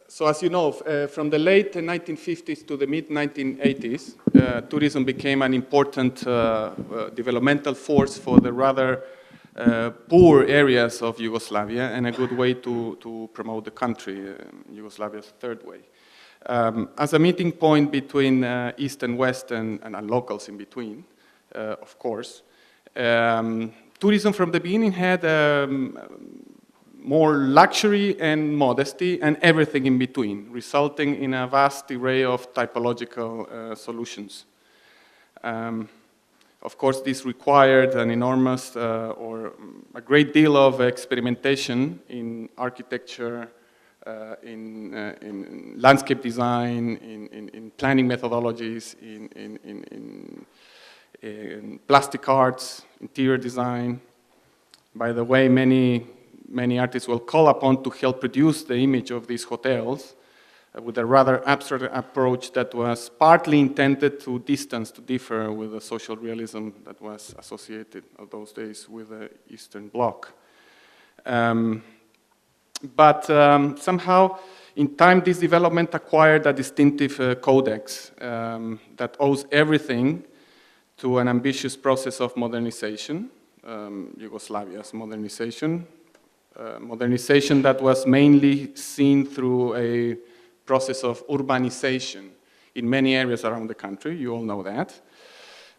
So as you know, from the late 1950s to the mid-1980s, tourism became an important developmental force for the rather poor areas of Yugoslavia, and a good way to promote the country, Yugoslavia's third way. As a meeting point between East and West and locals in between, of course, tourism from the beginning had more luxury and modesty and everything in between, resulting in a vast array of typological solutions. Of course, this required an enormous or a great deal of experimentation in architecture, in landscape design, in planning methodologies, in plastic arts, interior design. By the way, many artists will call upon to help produce the image of these hotels with a rather abstract approach that was partly intended to differ with the social realism that was associated of those days with the Eastern Bloc. But somehow, in time, this development acquired a distinctive codex that owes everything to an ambitious process of modernization, Yugoslavia's modernization. Modernization that was mainly seen through a process of urbanization in many areas around the country, you all know that.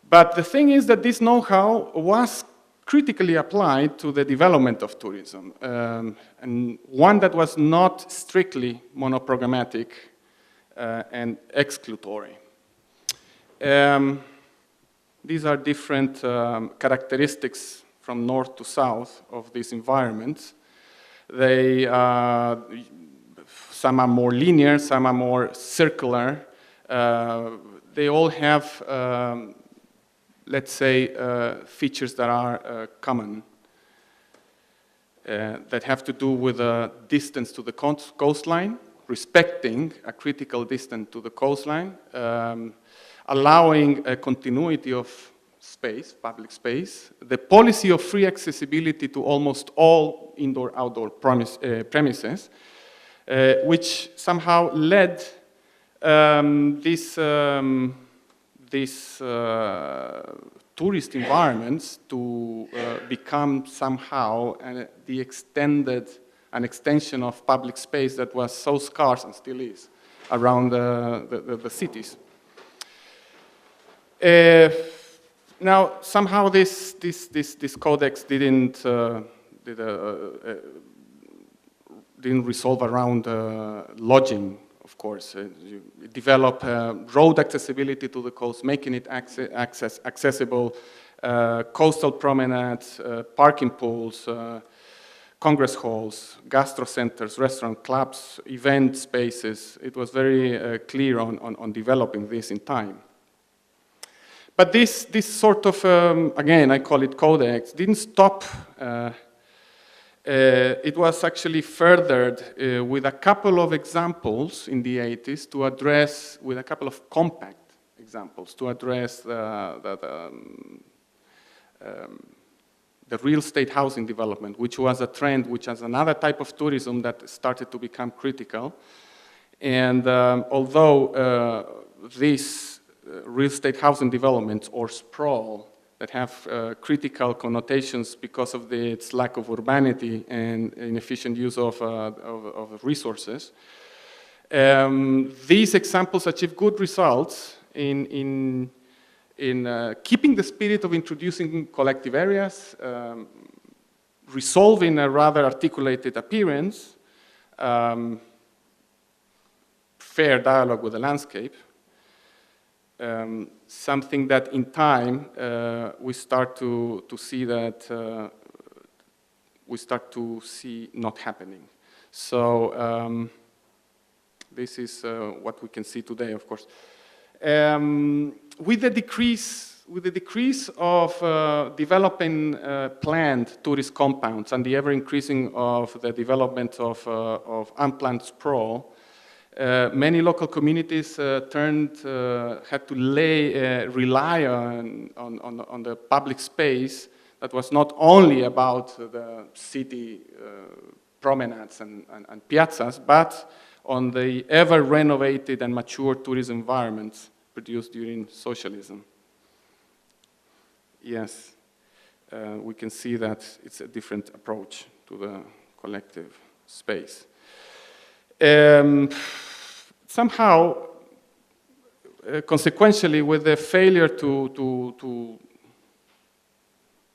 But the thing is that this know-how was critically applied to the development of tourism, and one that was not strictly monoprogrammatic and exclutory. These are different characteristics from north to south of these environments. They, some are more linear, some are more circular. They all have, let's say, features that are common, that have to do with the distance to the coastline, respecting a critical distance to the coastline, allowing a continuity of space, public space, the policy of free accessibility to almost all indoor-outdoor premises, which somehow led these tourist environments to become somehow an extension of public space that was so scarce and still is around the cities. Now, somehow this codex didn't resolve around lodging, of course. You develop road accessibility to the coast, making it accessible, coastal promenades, parking pools, congress halls, gastro centers, restaurant clubs, event spaces. It was very clear on developing this in time. But this sort of, again, I call it codex, didn't stop. It was actually furthered with a couple of examples in the 80s to address, with a couple of compact examples, to address the real estate housing development, which was a trend, which was another type of tourism that started to become critical. And although these real estate housing developments, or sprawl, that have critical connotations because of its lack of urbanity and inefficient use of resources, these examples achieve good results in keeping the spirit of introducing collective areas, resolving a rather articulated appearance, fair dialogue with the landscape, something that in time we start to see that we start to see not happening. So this is what we can see today, of course. With the decrease of developing planned tourist compounds and the ever-increasing of the development of unplanned sprawl, many local communities had to rely on the public space that was not only about the city promenades and piazzas, but on the ever-renovated and mature tourism environments produced during socialism. Yes, we can see that it's a different approach to the collective space. Somehow, consequentially, with the failure to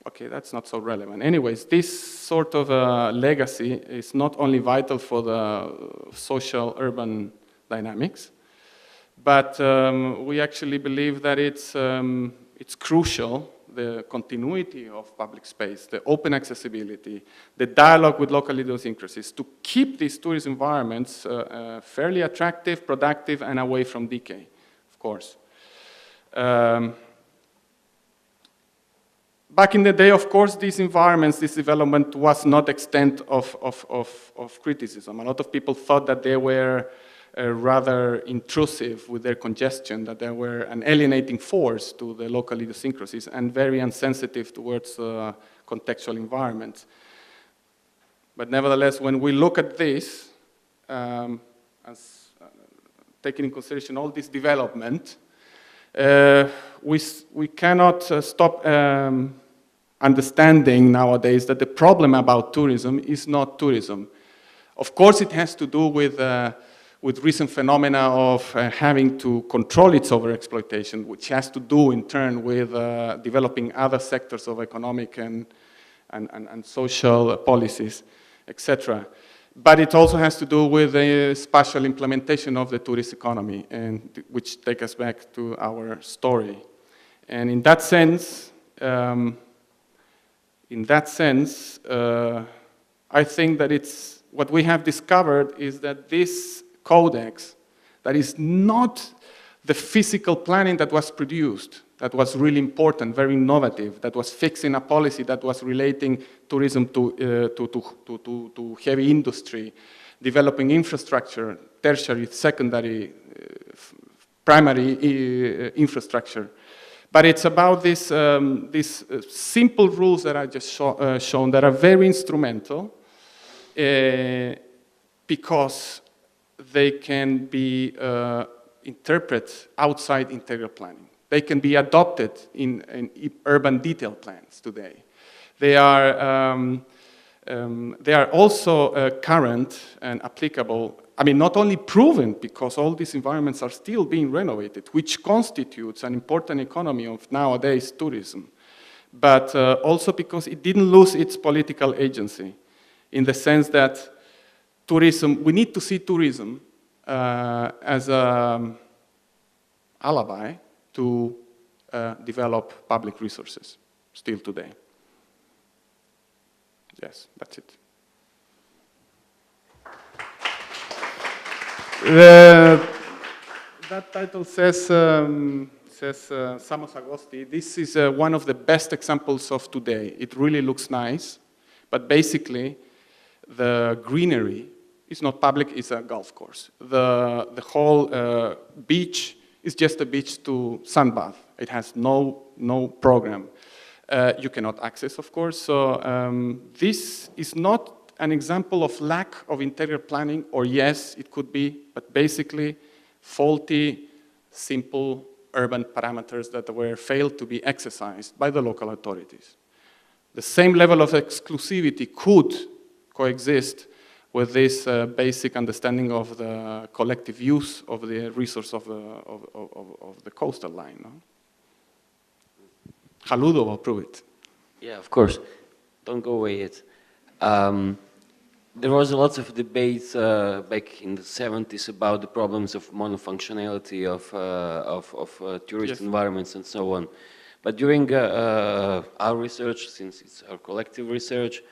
okay, that's not so relevant. Anyways, this sort of legacy is not only vital for the social urban dynamics, but we actually believe that it's crucial, the continuity of public space, the open accessibility, the dialogue with local idiosyncrasies, to keep these tourist environments fairly attractive, productive, and away from decay, of course. Back in the day, of course, these environments, this development was not extent of criticism. A lot of people thought that they were rather intrusive with their congestion, that they were an alienating force to the local idiosyncrasies and very insensitive towards contextual environments. But nevertheless, when we look at this, as taking in consideration all this development, we cannot stop understanding nowadays that the problem about tourism is not tourism. Of course, it has to do with recent phenomena of having to control its overexploitation, which has to do in turn with developing other sectors of economic and social policies, etc. But it also has to do with the spatial implementation of the tourist economy, and which takes us back to our story. And in that sense, I think that it's what we have discovered is that this codex, that is not the physical planning that was produced, that was really important, very innovative, that was fixing a policy that was relating tourism to heavy industry, developing infrastructure, tertiary, secondary, primary infrastructure. But it's about these simple rules that I just shown that are very instrumental because they can be interpreted outside integral planning. They can be adopted in urban detail plans today. They are also current and applicable. I mean, not only proven, because all these environments are still being renovated, which constitutes an important economy of nowadays tourism, but also because it didn't lose its political agency, in the sense that tourism, we need to see tourism as an alibi to develop public resources, still today. Yes, that's it. That title says Samos Agosti. This is one of the best examples of today. It really looks nice, but basically the greenery is not public, it's a golf course. The whole beach is just a beach to sunbath. It has no program. You cannot access, of course. So this is not an example of lack of integral planning, or yes, it could be, but basically faulty, simple urban parameters that were failed to be exercised by the local authorities. The same level of exclusivity could coexist with this basic understanding of the collective use of the resource of the coastal line. No? Haludo will prove it. Yeah, of course. Don't go away yet. There was a lot of debates back in the 70s about the problems of monofunctionality of tourist Yes. environments and so on. But during our research, since it's our collective research,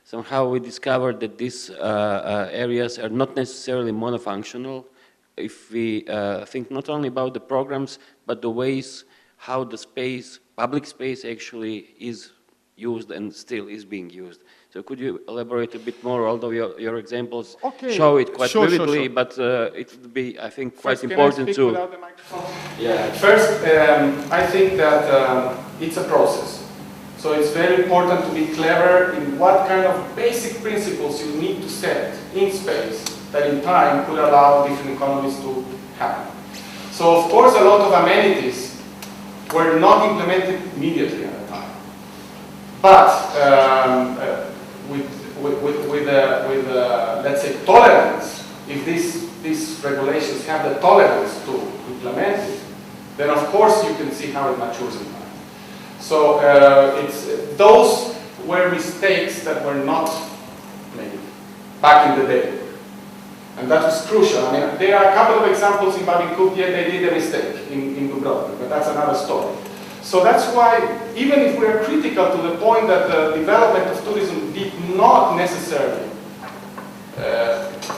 somehow we discovered that these areas are not necessarily monofunctional if we think not only about the programs, but the ways how the space, public space actually is used and still is being used. So could you elaborate a bit more, although your examples show it quite vividly, but it would be, I think, quite First, important can I speak to... without the microphone? Yeah. First, I think that it's a process. So it's very important to be clever in what kind of basic principles you need to set in space that in time could allow different economies to happen. So of course a lot of amenities were not implemented immediately at the time. But with let's say, tolerance, if these regulations have the tolerance to implement it, then of course you can see how it matures in time. So those were mistakes that were not made back in the day. And that was crucial. I mean, there are a couple of examples in Babin yet they did a mistake in Dubrovnik, but that's another story. So that's why, even if we are critical to the point that the development of tourism did not necessarily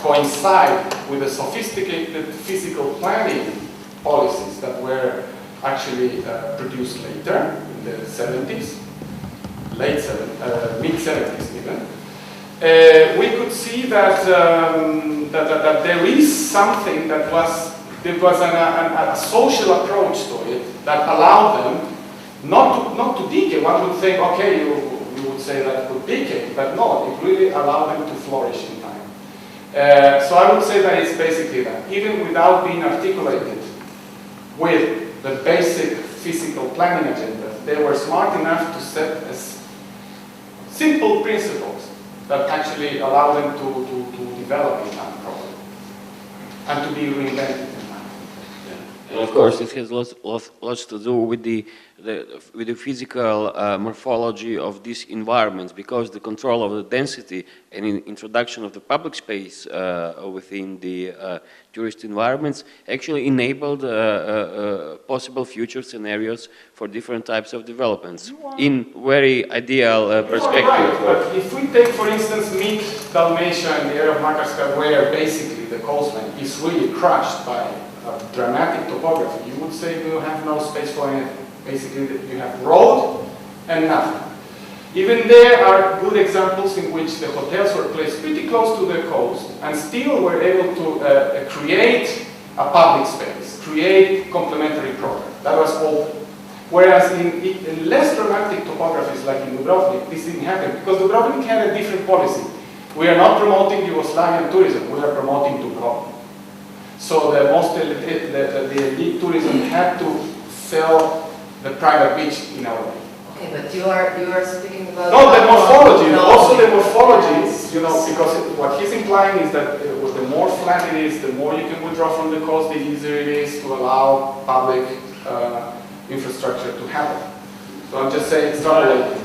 coincide with the sophisticated physical planning policies that were actually produced later, in the 70s, mid-70s even, we could see that, that there is something that there was a social approach to it that allowed them not to decay. One would think, okay, you would say that would decay, but no, it really allowed them to flourish in time. So I would say that it's basically that, even without being articulated with the basic physical planning agenda, they were smart enough to set simple principles that actually allow them to develop in time properly and to be reinvented in time. And of course, it has lots to do with the physical morphology of these environments, because the control of the density and introduction of the public space within the tourist environments actually enabled possible future scenarios for different types of developments in very ideal perspective. Right, but if we take, for instance, mid-Dalmatia and the area of Makarska, where basically the coastline is really crushed by dramatic topography, you would say you have no space for anything. Basically, you have road and nothing. Even there are good examples in which the hotels were placed pretty close to the coast and still were able to create a public space, create complementary programs. That was open. Whereas in less dramatic topographies like in Dubrovnik, this didn't happen because Dubrovnik had a different policy. We are not promoting Yugoslavian tourism, we are promoting Dubrovnik. So the elite tourism had to sell the private beach in a way. Okay, but you are speaking about... No, the morphology, also the morphology, you know, because what he's implying is that the more flat it is, the more you can withdraw from the coast, the easier it is to allow public infrastructure to happen. So I'm just saying, extrapolating.